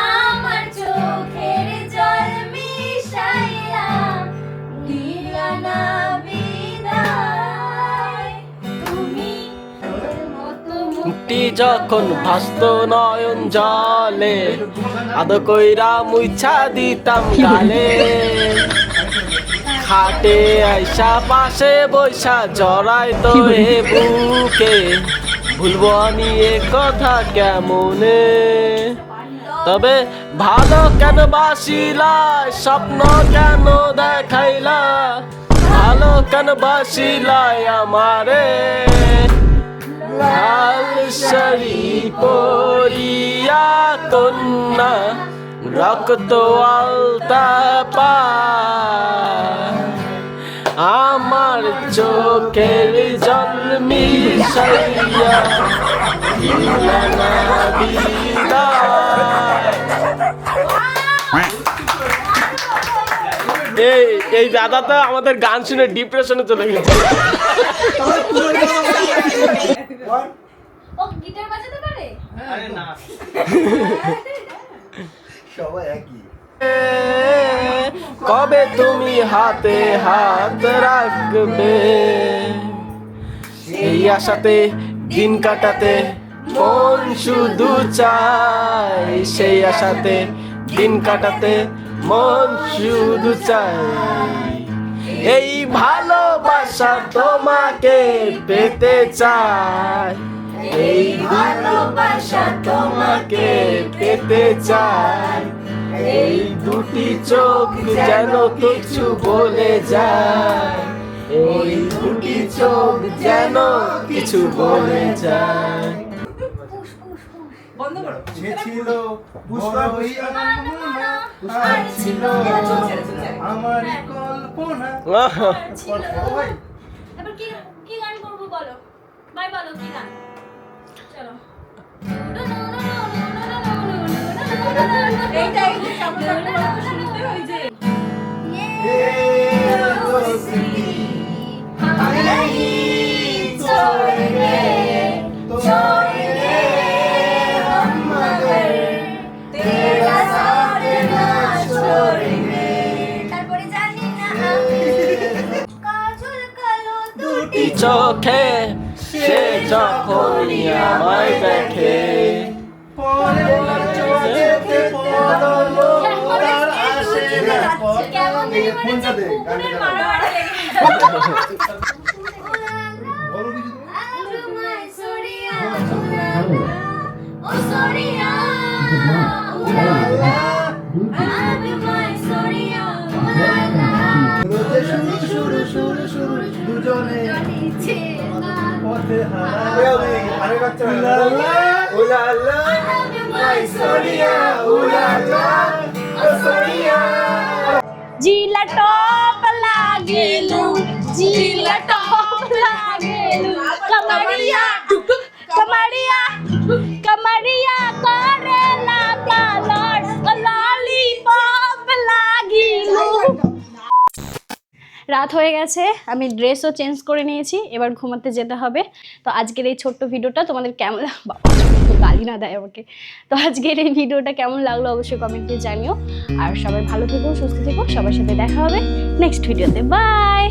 আমার চোখের জল মিশাইয়া দিলা না বিদায় তুমি তোর মতো মুক্তি যখন ভাসত নয়ন জলে আদো কইরা মুইছা দিতাম গালে খাটে আইসা পাশে বৈশা জড়াই তো এ বুকে ভুলবো আমি এ কথা কেমনে তবে ভালো কেন বাসিলা স্বপ্ন কেন দেখাইলা ভালো কেন বাসিলাই আমারে লাল শাড়ি পরিয়া কন্যা রক্ত আলতা পায় আমার চোখের জল মিশাইয়া দিলা না বিদায়। এই দাদা তো আমাদের গান শুনে ডিপ্রেশনে চলে গেছে। ও গিটার বাজাতে পারে? আরে না সবাই একই। কবে তুমি হাতে হাত রাখবে এই আশাতে দিন কাটাতে মন শুধু চাই সেই আশাতে দিন কাটাতে মন শুধু চাই এই ভালোবাসা তোমাকে পেতে চাই এই ভালোবাসা তোমাকে পেতে চাই এই দুটি চোখ যেন কিছু বলে যায় এই দুটি চোখ যেন কিছু বলে যায় বন্ধ করো। সে ছিল পুষ্পা হইয়া আর ছিল আমার কল্পনা। ও ভাই, এবার কি কি গান করবো বলো ভাই, বলো কি গান। চলো এইটাই যে কেমন কেমন শুনতে ওই যে এ দোস্তি আমি छोड़ेंगे छोड़ेंगे हम मगर तेरा साथ ना छोड़ेंगे। তারপরে জানি না কাজল কালো দুটি চোখে সে যখনই আমায় দেখে পরের চোখেতে পড়লো তার আসে না পথ। কেমন জানি মনে ফোনটা দে, হচ্ছে কুকুরের গানটা দে। মারামারি লেগে বলো কিছু শুরু শুরু শুরু দুজনে পথে জিলা টপ লাগেলু জিলা টপ লাগেলু কমরিয়া কমরিয়া কমরিয়া করে না পালট ললিপপ লাগিলু রাত হয়ে গেছে, আমি ড্রেসও চেঞ্জ করে নিয়েছি, এবার ঘুমাতে যেতে হবে। তো আজকের এই ছোট্ট ভিডিওটা তোমাদের কেমন গালি না দেয় আমাকে। তো আজকের এই ভিডিওটা কেমন লাগলো অবশ্যই কমেন্টে জানিও। আর সবাই ভালো থেকো, সুস্থ থেকো, সবার সাথে দেখা হবে নেক্সট ভিডিওতে। বাই।